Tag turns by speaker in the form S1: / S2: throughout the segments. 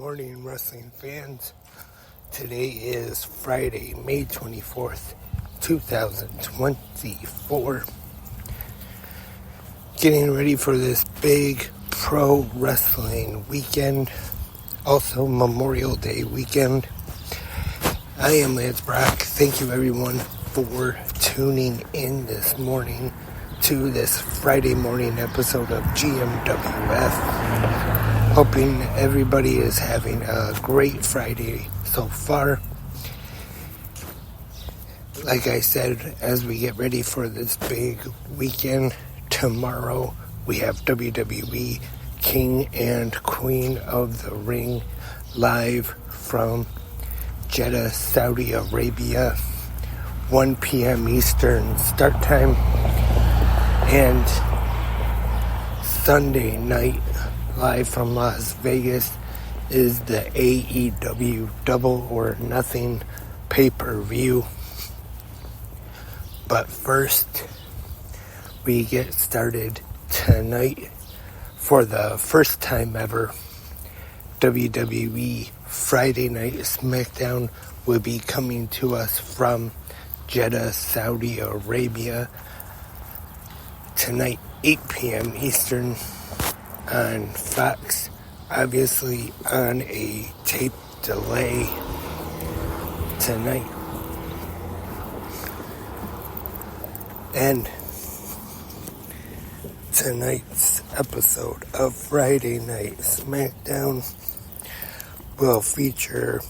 S1: morning, wrestling fans. Today is Friday, May 24th, 2024. Getting ready for this big pro wrestling weekend. Also Memorial Day weekend. I am Lance Brock. Thank you everyone for tuning in this morning to this Friday morning episode of GMWF. Hoping everybody is having a great Friday so far. Like I said, as we get ready for this big weekend, tomorrow we have WWE King and Queen of the Ring live from Jeddah, Saudi Arabia, 1 p.m. Eastern start time. And Sunday night, live from Las Vegas, is the AEW Double or Nothing pay-per-view. But first, we get started tonight. For the first time ever, WWE Friday Night SmackDown will be coming to us from Jeddah, Saudi Arabia, tonight, 8 p.m. Eastern, on Fox, obviously on a tape delay tonight. And tonight's episode of Friday Night SmackDown will feature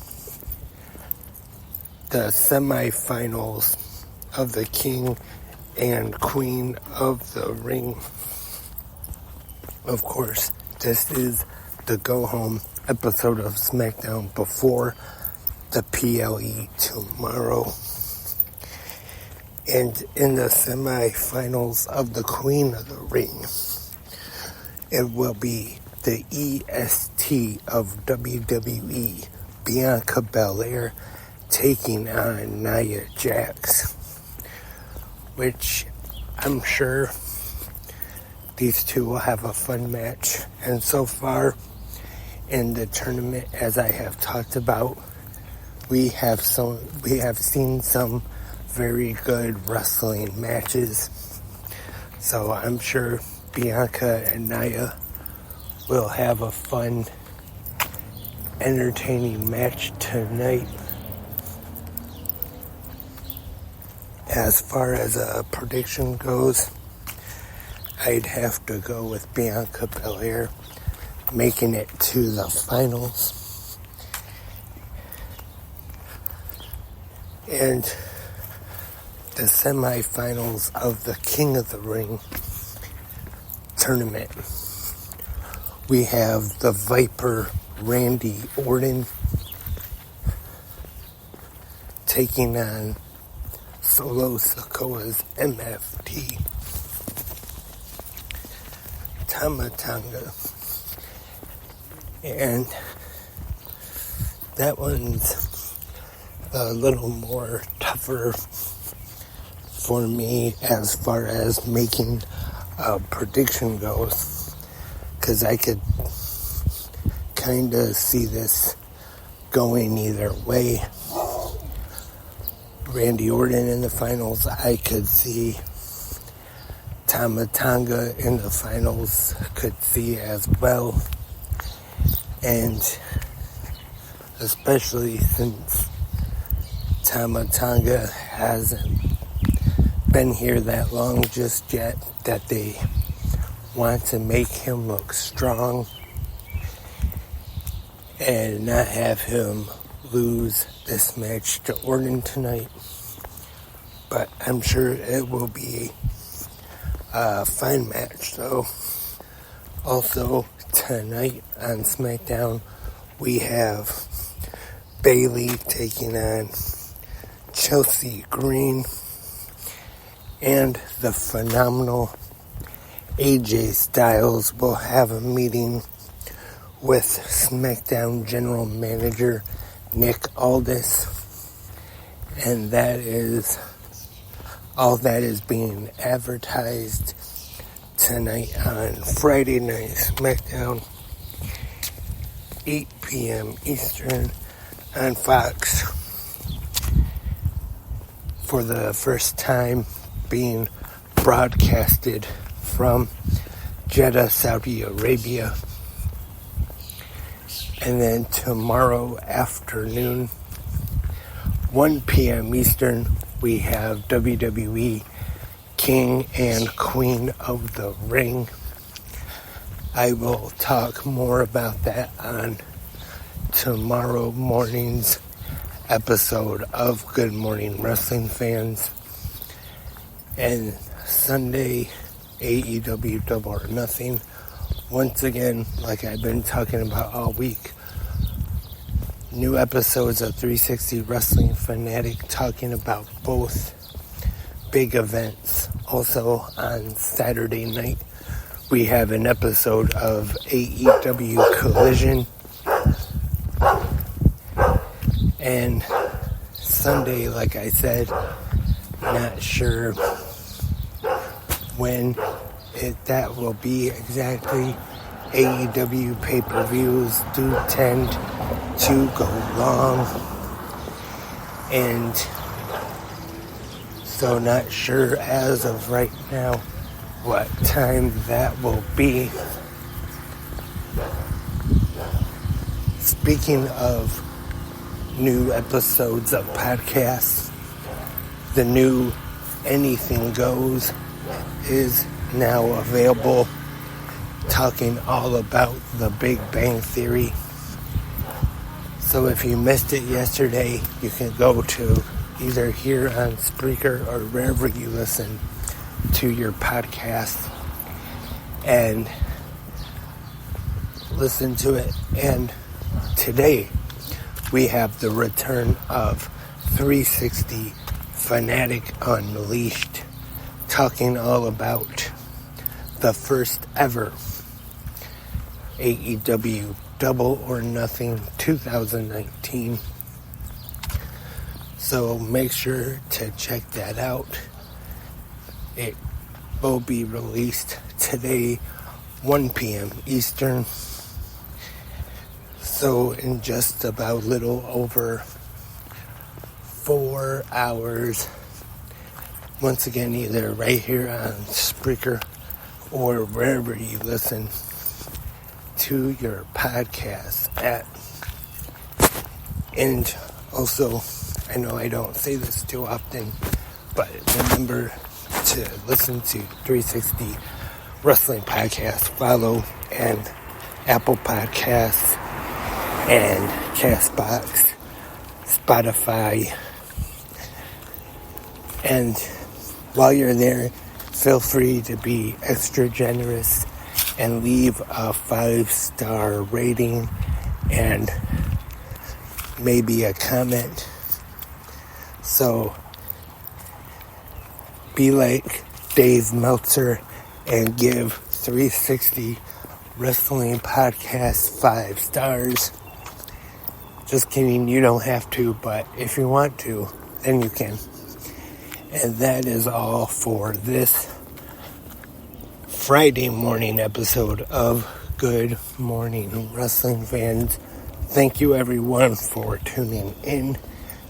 S1: the semifinals of the King and Queen of the Ring. Of course, this is the go-home episode of SmackDown before the PLE tomorrow. And in the semifinals of the Queen of the Ring, it will be the EST of WWE, Bianca Belair, taking on Nia Jax, which I'm sure these two will have a fun match. And so far in the tournament, as I have talked about, we have seen some very good wrestling matches. So I'm sure Bianca and Nia will have a fun, entertaining match tonight. As far as a prediction goes, I'd have to go with Bianca Belair making it to the finals. And the semifinals of the King of the Ring tournament, we have the Viper Randy Orton taking on Solo Sikoa's MFT Tama Tonga. And that one's a little more tougher for me as far as making a prediction goes, because I could kind of see this going either way. Randy Orton in the finals, I could see. Tama Tonga in the finals, could see as well. And especially since Tama Tonga hasn't been here that long just yet, that they want to make him look strong and not have him lose this match to Orton tonight. But I'm sure it will be a fine match, though. Also, tonight on SmackDown, we have Bayley taking on Chelsea Green, and the phenomenal AJ Styles will have a meeting with SmackDown General Manager Nick Aldis, and that is all that is being advertised tonight on Friday Night SmackDown. 8 p.m. Eastern on Fox, for the first time being broadcasted from Jeddah, Saudi Arabia. And then tomorrow afternoon, 1 p.m. Eastern, we have WWE King and Queen of the Ring. I will talk more about that on tomorrow morning's episode of Good Morning Wrestling Fans. And Sunday, AEW Double or Nothing. Once again, like I've been talking about all week, new episodes of 360 Wrestling Fanatic talking about both big events. Also on Saturday night, we have an episode of AEW Collision. And Sunday, like I said, not sure when that will be exactly. AEW pay-per-views do tend to go long, and so not sure as of right now what time that will be. Speaking of new episodes of podcasts, the new Anything Goes is now available, talking all about the Big Bang Theory. So if you missed it yesterday, you can go to either here on Spreaker or wherever you listen to your podcast and listen to it. And today we have the return of 360 Fanatic Unleashed, talking all about the first ever AEW Double or Nothing 2019. So make sure to check that out. It will be released today, 1 p.m. Eastern. So in just about a little over 4 hours, once again, either right here on Spreaker or wherever you listen to your podcast at. And also, I know I don't say this too often, but remember to listen to 360 Wrestling Podcast. Follow and Apple Podcasts and Castbox, Spotify. And while you're there, feel free to be extra generous and leave a 5-star rating and maybe a comment. So be like Dave Meltzer and give 360 Wrestling Podcast 5 stars. Just kidding, you don't have to, but if you want to, then you can. And that is all for this Friday morning episode of Good Morning Wrestling Fans. Thank you everyone for tuning in.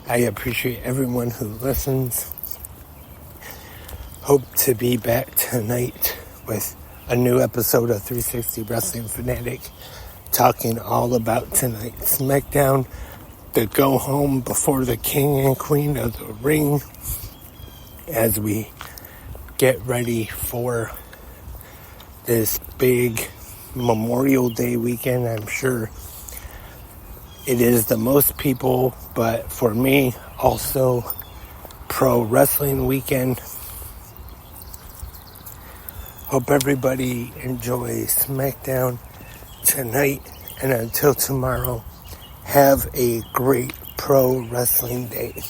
S1: I appreciate everyone who listens. Hope to be back tonight with a new episode of 360 Wrestling Fanatic, talking all about tonight's SmackDown, the go home before the King and Queen of the Ring, as we get ready for this big Memorial Day weekend. I'm sure it is the most people, but for me, also pro wrestling weekend. Hope everybody enjoys SmackDown tonight, and until tomorrow, have a great pro wrestling day.